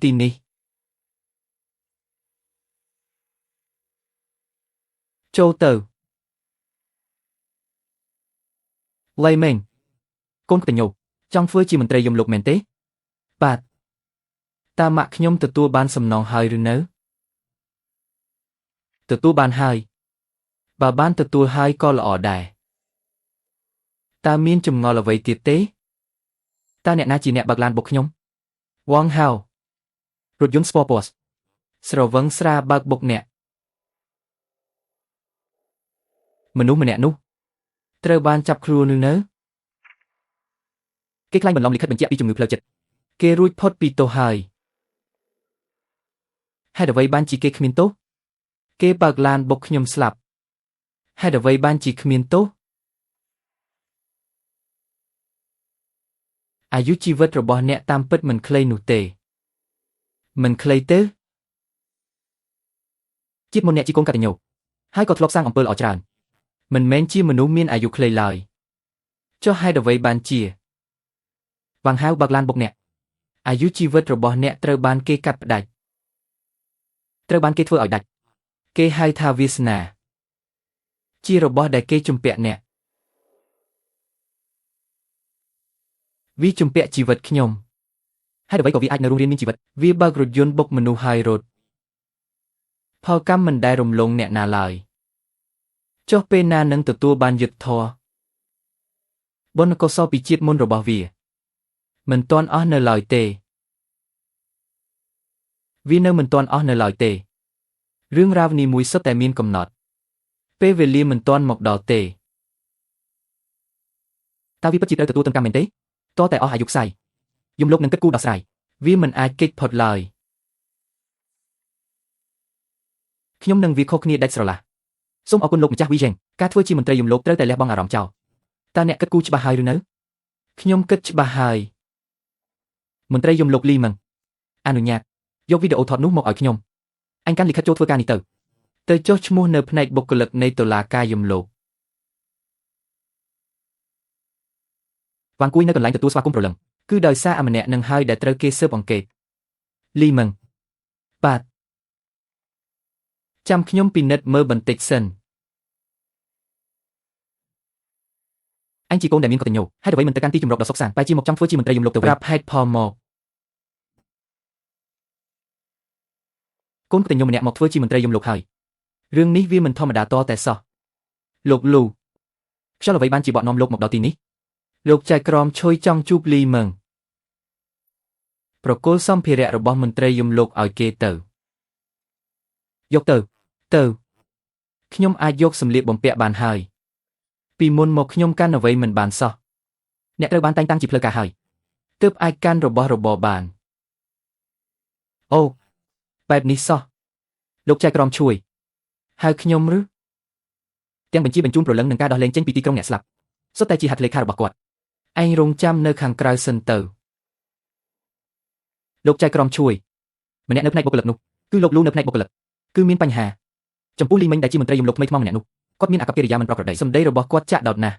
ទីនេះចូលទៅឡៃមេងកូនកតញ្ញូចង់ធ្វើជាមន្ត្រីយមលោកមែនទេបាទតើម៉ាក់ខ្ញុំទទួលបានសំណងហើយឬនៅទទួលបានហើយបើបានទទួលហើយក៏ល្អដែរតើមានចម្ងល់អ្វីទៀតទេតើអ្នកណាជាអ្នកបើកឡានបុកខ្ញុំវ៉ងហៅរថយន្តស្ពពណ៌ស្រវឹងស្រាបើកបុកអ្នកមនុស្សម្នាក់នោះត្រូវបានចាប់ខ្លួនឬនៅគេខ្លាញ់បន្លំលិខិតបញ្ជាក់ពីជំងឺផ្លូវចិត្តគេរួចផុតពីទោសហើយហេតុអ្វីបានជាគេគ្មានទោសគេបើកឡានបុកខ្ញុំស្លាប់ហេតុអ្វីបានជាគ្មានទោសអាយុជីវិតរបស់អ្នកតាមពិតមិនខ្លីនោះទេមិនខ្លីទេជាតិមុនអ្នកជាកូនកតញ្ញូហើយក៏ធ្លាប់សាងអំពើល្អច្រើនមិនមែនជាមនុស្សមានអាយុខ្លីឡើយចុះហេតុអ្វីបានជាវ៉ាងហៅបើកឡានបុកអ្នកអាយុជីវិតរបស់អ្នកត្រូវបានគេកាត់ផ្តាច់ត្រូវបានគេធ្វើឲ្យដាច់គេហៅថាវាសនាជារបស់ដែលគេជំពាក់អ្នកវាជំពាក់ជីវិតខ្ញុំហេតុអ្វីក៏វាអាចនៅរស់រានមានជីវិតវាបើករថយន្តបុកមនុស្សហើយរត់ផលកម្មមិនដែលរំលងអ្នកណាឡើយចុះពេលណានឹងទទួលបានយុត្តិធម៌បុណ្យកុសលពីជាតិមុនរបស់វាមិនទាន់អស់នៅឡើយទេវានៅមិនទាន់អស់នៅឡើយទេរឿងរ៉ាវនីមួយសុទ្ធតែមានកំណត់ពេលវេលាមិនទាន់មកដល់ទេតើវាពិតជាត្រូវទទួលទម្កម្មមែនទេតើតែអស់អាយុខ្សែយមលោកនឹងគិតគូរដោះស្រាយវាមិនអាចគេចផុតឡើយខ្ញុំនឹងវាខុសគ្នាដាច់ស្រឡះសូមអរគុណលោកម្ចាស់វីយ៉េងការធ្វើជាមន្ត្រីយមលោកត្រូវតែលះបង់អារម្មណ៍ចោលតើអ្នកគិតគូរច្បាស់ហើយឬនៅខ្ញុំគិតច្បាស់ហើយមន្ត្រីយមលោកលីម៉ឹងអនុញ្ញាតយកវីដេអូថតនោះមកឲ្យខ្ញុំអញកាន់លិខិតចូលធ្វើការនេះទៅចុះឈ្មោះនៅផ្នែកបុគ្គលិកនៃតុលាការយមលោកវ៉ាងគួយនៅកន្លែងទទួលស្វាគមន៍ប្រលឹងគឺដោយសារអាម្នាក់នឹងហើយដែលត្រូវគេស៊ើបអង្កេតលីម៉ឹងបាទចាំខ្ញុំពិនិត្យមើលបន្តិចសិនអញជាកូនដែលមានកតញ្ញូហេតុអ្វីមិនទៅកាន់ទីជម្រកដ៏សុខសាន្តបែរជាមកចង់ធ្វើជាមន្ត្រីយមលោកទៅវិញប្រាប់ហេតុផលមកកូនកតញ្ញូម្នាក់មកធ្វើជាមន្ត្រីយមលោកហើយរឿងនេះវាមិនធម្មតាតតែសោះលោកលូខ្យល់អ្វីបានជាបកនាំលោកមកដល់ទីនេះលោកចៅក្រមឈុយចង់ជួបលីម៉ឹងប្រគល់សម្ភារៈរបស់មន្ត្រីយមលោកឲ្យគេទៅយកទៅខ្ញុំអាចយកសម្លៀកបំពាក់បានហើយពីមុនមកខ្ញុំកាន់អ្វីមិនបានសោះអ្នកត្រូវបានតែងតាំងជាផ្លូវការហើយទើបអាចកាន់របស់របរបានអូបែបនេះសោះលោកចៅក្រមឈួយហៅខ្ញុំឬទាំងបញ្ជាបញ្ជូនប្រលឹងនឹងការដោះលែងចេញពីទីក្រុងអ្នកស្លាប់សុទ្ធតែជាហត្ថលេខារបស់គាត់ឯងរងចាំនៅខាងក្រៅសិនទៅលោកចៅក្រមឈួយម្នាក់នៅផ្នែកបុគ្គលិកនោះគឺលោកលូនៅផ្នែកបុគ្គលិកគឺមានបញ្ហាចំពោះលីមិញដែលជាមន្ត្រីយមលោកថ្មីថ្មោងម្នាក់នោះគាត់មានអាកប្បកិរិយាមិនប្រក្រតីសម្ដីរបស់គាត់ចាក់ដោតណាស់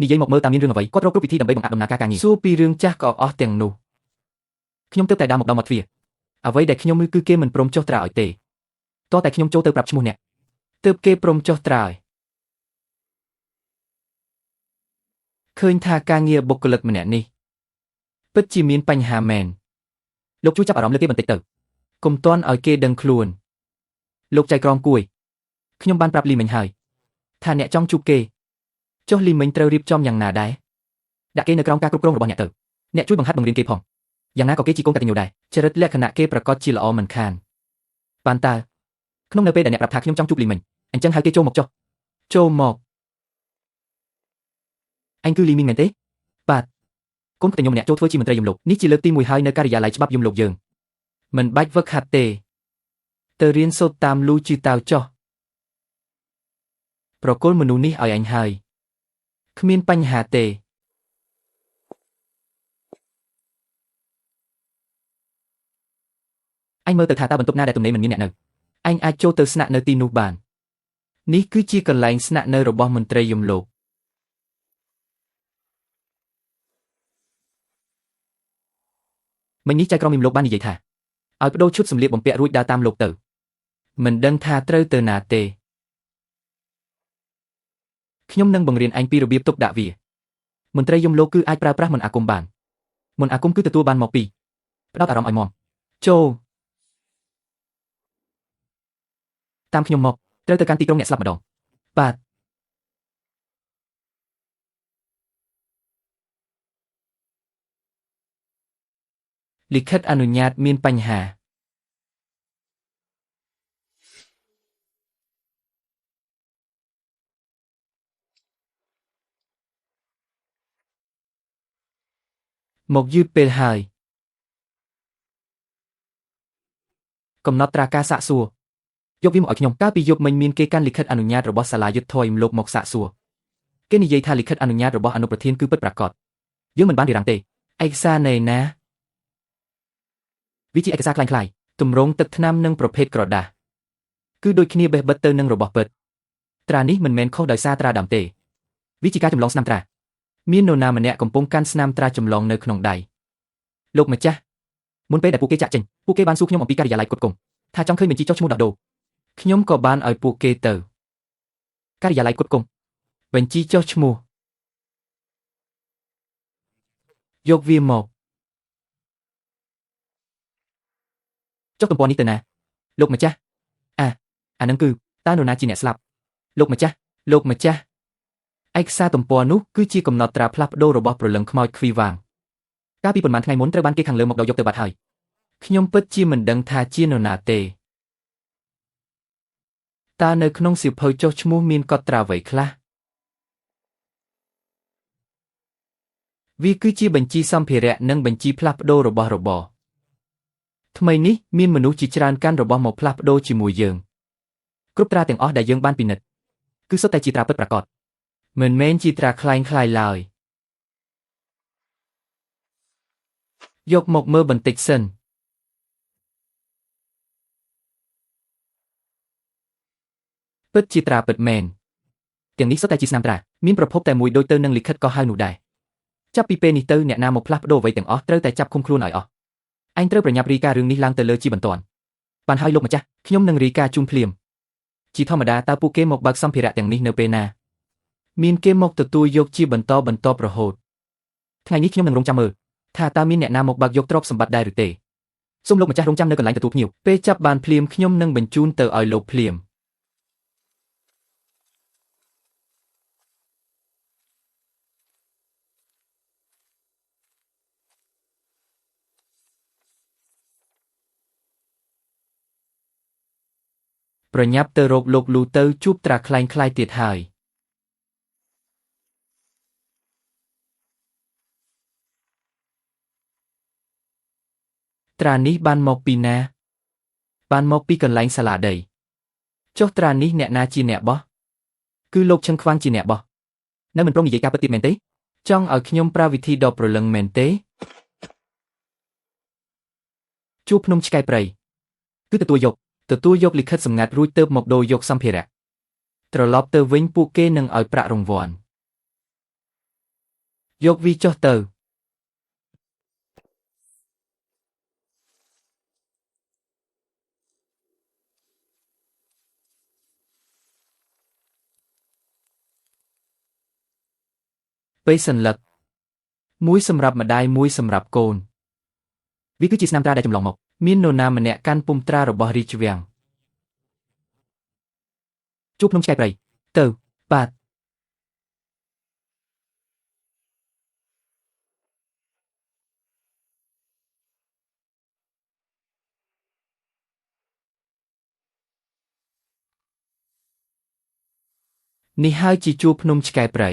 និយាយមកមើលតាមមានរឿងអ្វីគាត់រកគ្រប់វិធីដើម្បីបង្អាក់ដំណើរការងារសួរពីរឿងចាស់ក៏អស់ទាំងនោះខ្ញុំទើបតែដើរមកដល់មាត់ទ្វារអ្វីដែលខ្ញុំគឺគេមិនព្រមចុះត្រាឲ្យទេតោះតែខ្ញុំចូលទៅប្រាប់ឈ្មោះអ្នកទើបគេព្រមចុះត្រាឲ្យឃើញថាការងារបុគ្គលិកម្នាក់នេះពិតជាមានបញ្ហាមែនលោកជួយចាប់អារម្មណ៍លើគេបន្តិចទៅកុំទាន់ឲ្យគេដឹងខ្លួនលោកចៅក្រមគួយខ្ញុំបានប្រាប់លីមិញហើយថាអ្នកចង់ជួបគេចុះលីមិញត្រូវរៀបចំយ៉ាងណាដែរដាក់គេនៅក្រោមការគ្រប់គ្រងរបស់អ្នកទៅអ្នកជួយបង្ហាត់បង្រៀនគេផងយ៉ាងណាក៏គេជាកូនកតញ្ញូដែរចរិតលក្ខណៈគេប្រកាសជាល្អមិនខានបានតើក្នុងនៅពេលដែលអ្នកប្រាប់ថាខ្ញុំចង់ជួបលីមិញអញ្ចឹងហៅគេចូលមកចុះចូលមកអញគឺលីមីងមែនទេបាទកូនកតញ្ញូម្នាក់ចូលធ្វើជាមន្ត្រីយមលោកនេះជាលើកទី1ហើយនៅការិយាល័យច្បាប់យមលោកយើងមិនបាច់វឹកហាត់ទេទៅរៀនសូត្រតាមលូជឺតាវចុះប្រគល់មនុស្សនេះឲ្យអញហើយគ្មានបញ្ហាទេអញមើលទៅថាតើបន្ទប់ណាដែលទំនេរមិនមានអ្នកនៅអញអាចចូលទៅស្នាក់នៅទីនោះបាននេះគឺជាកន្លែងស្នាក់នៅរបស់មន្ត្រីយមលោកមិញនេះចៅក្រមយមលោកបាននិយាយថា ឲ្យបដូរឈុតសម្លៀកបំពាក់រួចដើរតាមលោកទៅមិនដឹងថាត្រូវទៅណាទេខ្ញុំនឹងបង្រៀនឯងពីរបៀបទុកដាក់វាមន្ត្រីយមលោកគឺអាចប្រើប្រាស់មន្តអាគមបានមន្តអាគមគឺទទួលបានមកពីផ្ដោតអារម្មណ៍ឲ្យមាំចូលតាមខ្ញុំមកត្រូវទៅកាន់ទីក្រុងអ្នកស្លាប់ម្ដងបាទលិខិតអនុញ្ញាតមានបញ្ហាមកយឺតពេលហើយកំណត់ត្រាការសាកសួរយកវាមកឲ្យខ្ញុំកាលពីយប់មិញមានគេកាន់លិខិតអនុញ្ញាតរបស់សាលាយុទ្ធធម៌លោកមកសាកសួរគេនិយាយថាលិខិតអនុញ្ញាតរបស់អនុប្រធានគឺពិតប្រាកដយើងមិនបានរារាំងទេឯកសារនៃណាវាជាឯកសារคล้ายៗទម្រង់ទឹកថ្នាំនិងប្រភេទក្រដាសគឺដូចគ្នាបេះបិទទៅនឹងរបស់ពិតត្រានេះមិនមែនខុសដោយសារត្រាដើមទេវាជាការចម្លងស្នាមត្រាមាននរណាម្នាក់កំពុងកាន់ស្នាមត្រាចម្លងនៅក្នុងដៃលោកម្ចាស់មុនពេលដែលពួកគេចាក់ចេញពួកគេបានសួរខ្ញុំអំពីការិយាល័យគុតគង់ថាចង់ឃើញបញ្ជីចុះឈ្មោះដោះដូរខ្ញុំក៏បានឲ្យពួកគេទៅការិយាល័យគុតគង់បញ្ជីចុះឈ្មោះយកវាមកចុះទំព័រនេះទៅណាលោកម្ចាស់អានឹងគឺតើនរណាជាអ្នកស្លាប់លោកម្ចាស់ឯកសារទំព័រនោះគឺជាកំណត់ត្រាផ្លាស់ប្ដូររបស់ព្រលឹងខ្មោចខ្វីវាងកាលពីប៉ុន្មានថ្ងៃមុនត្រូវបានគេខាងលើមកដកយកទៅបាត់ហើយខ្ញុំពិតជាមិនដឹងថាជានរណាទេតើនៅក្នុងសៀវភៅចុះឈ្មោះមានកត់ត្រាអ្វីខ្លះវាគឺជាបញ្ជីសម្ភារៈនិងបញ្ជីផ្លាស់ប្ដូររបស់របរថ្មីនេះមានមនុស្សជាច្រើនកាន់របស់មកផ្លាស់ប្ដូរជាមួយយើងគ្រប់ត្រាទាំងអស់ដែលយើងបានពិនិត្យគឺសុទ្ធតែជាត្រាពិតប្រាកដមិនមែនជាត្រាคล้ายៗឡើយយកមកមើលបន្តិចសិនពិតជាត្រាពិតមែនទាំងនេះសុទ្ធតែជាស្នាមត្រាមានប្រភពតែមួយដូចទៅនឹងលិខិតក៏ហៅនោះដែរចាប់ពីពេលនេះទៅអ្នកណាមកផ្លាស់ប្ដូរអ្វីទាំងអស់ត្រូវតែចាប់ឃុំខ្លួនឲ្យអស់ឯងត្រូវប្រញាប់រាយការណ៍រឿងនេះឡើងទៅលើជាបន្ទាន់បានហើយលោកម្ចាស់ខ្ញុំនឹងរាយការណ៍ជូនភ្លាមជាធម្មតាតើពួកគេមកបើកសម្ភារៈទាំងនេះនៅពេលណាមានគេមកទទួលយកជាបន្តបន្ទាប់រហូតថ្ងៃនេះខ្ញុំនឹងរងចាំមើលថាតើមានអ្នកណាមកបើកយកទ្រព្យសម្បត្តិដែរឬទេសូមលោកម្ចាស់រងចាំនៅកន្លែងទទួលភ្ញៀវពេលចាប់បានភ្លាមខ្ញុំនឹងបញ្ជូនទៅឲ្យលោកភ្លាមប្រញាប់ទៅរកលោកលូទៅជួបត្រាคล้ายៗទៀតហើយត្រានេះបានមកពីណាបានមកពីកន្លែងសាលាដីចុះត្រានេះអ្នកណាជាអ្នកបោះគឺលោកឈឹងខ្វាងជាអ្នកបោះនៅមិនព្រមនិយាយការពិតទៀតមែនទេចង់ឲ្យខ្ញុំប្រើវិធីដ៏ប្រលឹងមែនទេជួបភ្នំឆ្កែព្រៃគឺទទួលយកលិខិតសម្ងាត់រួចទៅមកដូរយកសម្ភារៈត្រឡប់ទៅវិញពួកគេនឹងឲ្យប្រាក់រង្វាន់យកវាចុះទៅពេលសន្លឹកមួយសម្រាប់ម្ដាយមួយសម្រាប់កូនវាគឺជាស្នាមត្រាដែលចម្លងមកមាននរណាម្នាក់កាន់ពុំត្រារបស់រាជវាំងជួបភ្នំឆ្កែព្រៃទៅបាទនេះហើយជាជួបភ្នំឆ្កែព្រៃ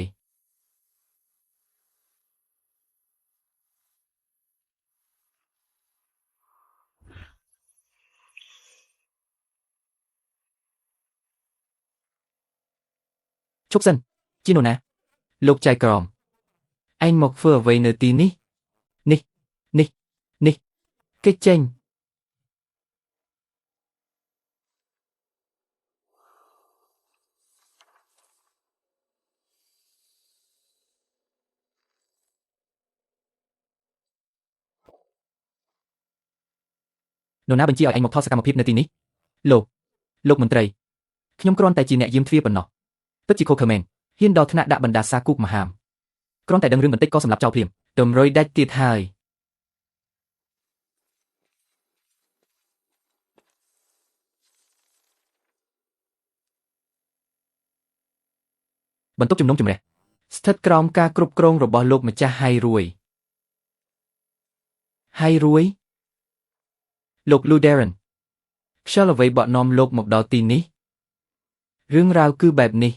ឈប់សិនជានរណាលោកចៃក្រមឯងមកធ្វើអ្វីនៅទីនេះនេះគេចេញ នរណាបញ្ជាឲ្យឯងមកថតសកម្មភាពនៅទីនេះលោកមន្ត្រីខ្ញុំគ្រាន់តែជាអ្នកយាមទ្វារប៉ុណ្ណោះពិតជាខុសខើមែនហ៊ានដល់ថ្នាក់ដាក់បណ្ដាសាគូកមហាមគ្រាន់តែដឹងរឿងបន្តិចក៏សម្លាប់ចោលភ្លាមទម្រុយដាច់ទៀតហើយបន្ទប់ជំនុំជម្រះស្ថិតក្រោមការគ្រប់គ្រងរបស់លោកម្ចាស់ហៃរួយលោក Lou Darren ខ្យល់អ្វីបក់នាំលោកមកដល់ទីនេះរឿងរ៉ាវគឺបែបនេះ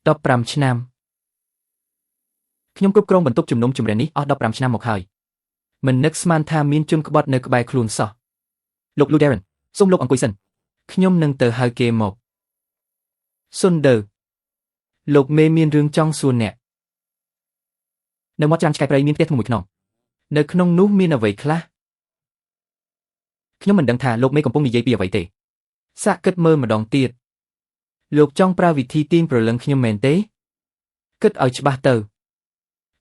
15ឆ្នាំខ្ញុំគ្រប់គ្រងបន្ទប់ជំនុំជម្រះនេះអស់15ឆ្នាំមកហើយមិននឹកស្មានថាមានជនក្បត់នៅក្បែរខ្លួនសោះលោក Lou Darren សូមលោកអង្គុយសិនខ្ញុំនឹងទៅហៅគេមកសុនដឺលោកមេមានរឿងចង់សួរអ្នកនៅមាត់ច្រាំងឆ្កែព្រៃមានផ្ទះថ្មមួយខ្នងនៅក្នុងនោះមានអ្វីខ្លះខ្ញុំមិនដឹងថាលោកមេកំពុងនិយាយពីអ្វីទេសាកគិតមើលម្ដងទៀតលោកចង់ប្រើវិធីទាញព្រលឹងខ្ញុំមែនទេគិតឲ្យច្បាស់ទៅ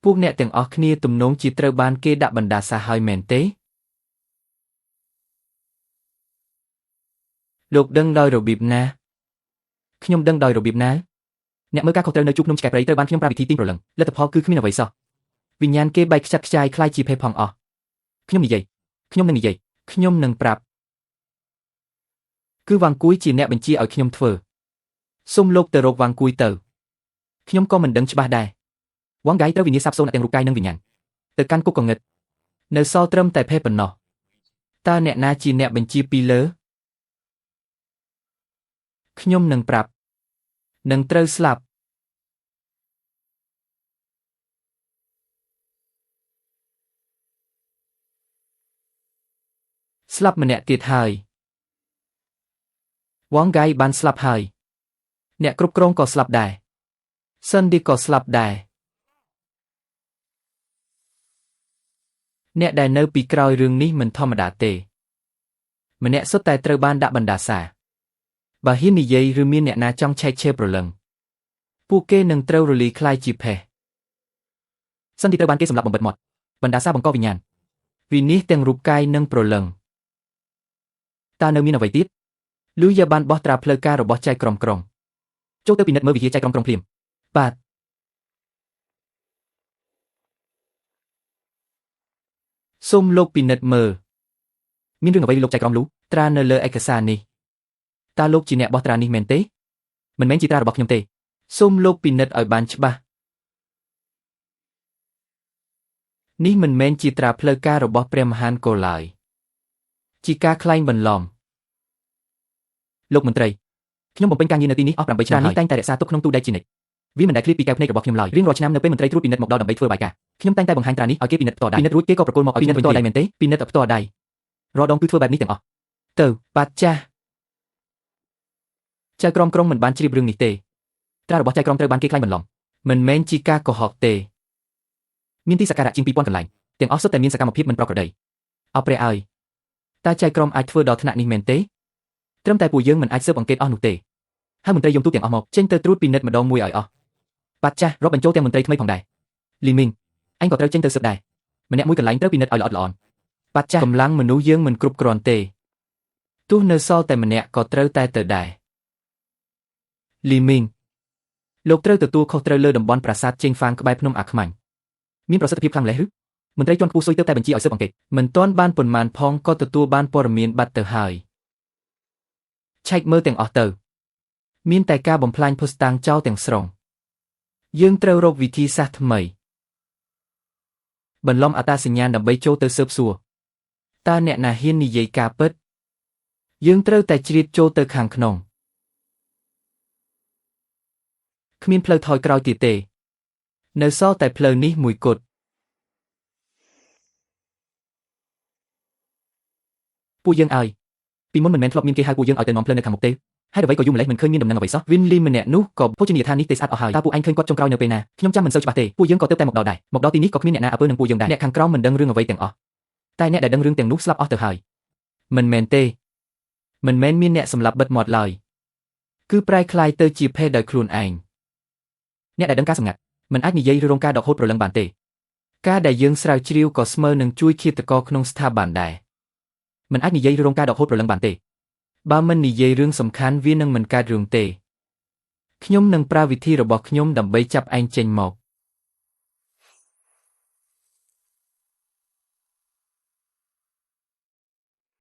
ពួកអ្នកទាំងអស់គ្នាទំនងជាត្រូវបានគេដាក់បណ្ដាសាហើយមែនទេលោកដឹងដោយរបៀបណាខ្ញុំដឹងដោយរបៀបណាអ្នកមើលការខុសត្រូវនៅជួបភ្នំឆ្កែព្រៃត្រូវបានខ្ញុំប្រើវិធីទាញព្រលឹងលទ្ធផលគឺគ្មានអ្វីសោះវិញ្ញាណគេបែកខ្ចាត់ខ្ចាយคล้ายជាភេផងអស់ខ្ញុំនិយាយខ្ញុំនឹងប្រាប់គឺវ៉ាងគួយជាអ្នកបញ្ជាឲ្យខ្ញុំធ្វើសូមលោកទៅរកវ៉ាងគួយទៅខ្ញុំក៏មិនដឹងច្បាស់ដែរវ៉ាងហ្គៃត្រូវវិញ្ញាណសាបសូន្យទាំងរូបកាយនិងវិញ្ញាណទៅកាន់គុកកងឹតនៅសល់ត្រឹមតែភេប៉ុណ្ណោះតើអ្នកណាជាអ្នកបញ្ជាពីលើខ្ញុំនឹងប្រាប់នឹងត្រូវស្លាប់ស្លាប់ម្នាក់ទៀតហើយវ៉ាងហ្គៃបានស្លាប់ហើយអ្នកគ្រប់គ្រងក៏ស្លាប់ដែរសិនឌីក៏ស្លាប់ដែរអ្នកដែលនៅពីក្រោយរឿងនេះមិនធម្មតាទេម្នាក់សុទ្ធតែត្រូវបានដាក់បណ្ដាសាបើហ៊ាននិយាយឬមានអ្នកណាចង់ឆែកឆេរព្រលឹងពួកគេនឹងត្រូវរលាយคล้ายជាភេសិនឌីត្រូវបានគេសម្លាប់បំបិទមាត់បណ្ដាសាបង្កវិញ្ញាណវិនិច្ឆ័យទាំងរូបកាយនិងព្រលឹងតើនៅមានអ្វីទៀតលូយ៉ាបានបោះត្រាផ្លូវការរបស់ចៅក្រុមក្រុងចូលទៅពិនិត្យមើលវិហារចៅក្រុមក្រុងភ្លាមបាទសូមលោកពិនិត្យមើលមានរឿងអ្វីលោកចៅក្រុមលូត្រានៅលើឯកសារនេះតើលោកជាអ្នកបោះត្រានេះមែនទេមិនមែនជាត្រារបស់ខ្ញុំទេសូមលោកពិនិត្យឲ្យបានច្បាស់នេះមិនមែនជាត្រាផ្លូវការរបស់ព្រះមហានគរឡើយជាការក្លែងបន្លំលោកមន្ត្រីខ្ញុំបំពេញការងារនៅទីនេះអស់8ឆ្នាំហើយតែងតែរក្សាទុកក្នុងទូដែកជានិច្ចវាមិនដែលឃ្លាតពីកែវភ្នែករបស់ខ្ញុំឡើយរៀងរាល់ឆ្នាំនៅពេលមន្ត្រីត្រួតពិនិត្យមកដល់ដើម្បីធ្វើបាយការខ្ញុំតែងតែបង្ហាញត្រានេះឲ្យគេពិនិត្យផ្ទាល់ដៃពិនិត្យរួចគេក៏ប្រគល់មកឲ្យពិនិត្យផ្ទាល់ដៃមែនទេពិនិត្យផ្ទាល់ដៃរាល់ដងគឺធ្វើបែបនេះទាំងអស់ទៅបាទចាស់ចៅក្រុមក្រុងមិនបានជ្រាបរឿងនេះទេត្រារបស់ចៅក្រុមត្រូវបានគេក្លែងបន្លំមិនមែនជាការកុហកទេមានទីសក្ការៈជាង2000កន្លែងទាំងអស់សុទ្ធតែមានសកម្មភាពមិនប្រក្រតីអោព្រះអើយតើចៅក្រុមអាចធ្វើដល់ថ្នាក់នេះមែនទេត្រឹមតែពួកយើងមិនអាចស៊ើបអង្កេតអស់នោះទេហើយមន្ត្រីយមទូតទាំងអស់មកចេញទៅត្រួតពិនិត្យម្ដងមួយឲ្យអស់បាទចាស់រាប់បញ្ចូលទាំងមន្ត្រីថ្មីផងដែរលីមីងអញក៏ត្រូវចេញទៅស៊ើបដែរម្នាក់មួយកន្លែងត្រូវពិនិត្យឲ្យល្អិតល្អន់បាទចាស់កម្លាំងមនុស្សយើងមិនគ្រប់គ្រាន់ទេទោះនៅសល់តែម្នាក់ក៏ត្រូវតែទៅដែរលីមីងលោកត្រូវទទួលខុសត្រូវលើតំបន់ប្រាសាទជេងហ្វាងក្បែរភ្នំអាខ្មាញ់មានប្រសិទ្ធភាពខ្លាំងម្ល៉េះឬមន្ត្រីជាន់ខ្ពស់ស៊ុយទៅតែបញ្ជាឲ្យស៊ើបអង្កេតមិនទាន់បានប៉ុន្មានផងក៏ទទួលបានព័ត៌មានបាត់ទៅហើយឆែកមើលទាំងអស់ទៅមានតែការបំផ្លាញភស្តុតាងចោលទាំងស្រុងយើងត្រូវរកវិធីសាស្ត្រថ្មីបន្លំអត្តសញ្ញាណដើម្បីចូលទៅស៊ើបសួរតើអ្នកណាហ៊ាននិយាយការពិតយើងត្រូវតែជ្រៀតចូលទៅខាងក្នុងគ្មានផ្លូវថយក្រោយទៀតទេនៅសល់តែផ្លូវនេះមួយគត់ពួកយើងឲ្យពីមុនមិនមែនធ្លាប់មានគេហៅពួកយើងឲ្យទៅនាំផ្លូវនៅខាងមុខទេហើយអ្វីក៏យូរម្លេះមិនឃើញមានដំណឹងអ្វីសោះវិនលីម្នាក់នោះក៏ភោជនីយដ្ឋាននេះទេស្អាតអស់ហើយតើពួកអញឃើញគាត់ចុងក្រោយនៅពេលណាខ្ញុំចាំមិនសូវច្បាស់ទេពួកយើងក៏ទៅតែមកដល់ដែរមកដល់ទីនេះក៏គ្មានអ្នកណាអើពើនឹងពួកយើងដែរអ្នកខាងក្រោមមិនដឹងរឿងអ្វីទាំងអស់តែអ្នកដែលដឹងរឿងទាំងនោះស្លាប់អស់ទៅហើយមិនមែនទេមិនមែនមានអ្នកសម្លាប់បិទមាត់ឡើយគឺប្រែក្លាយទៅជាភេទដោយខ្លួនឯងអ្នកដែលដឹងការសម្ងាត់មិនអាចនិយាយឬរងការដកហូតប្រលឹងបានទេ ការដែលយើងស្រាវជ្រាវក៏ស្មើនឹងជួយឃាតករក្នុងស្ថាប័នដែរមិនអាចនិយាយរងការដកហូតព្រលឹងបានទេបើមិននិយាយរឿងសំខាន់វានឹងមិនកើតរឿងទេខ្ញុំនឹងប្រើវិធីរបស់ខ្ញុំដើម្បីចាប់ឯងចេញមក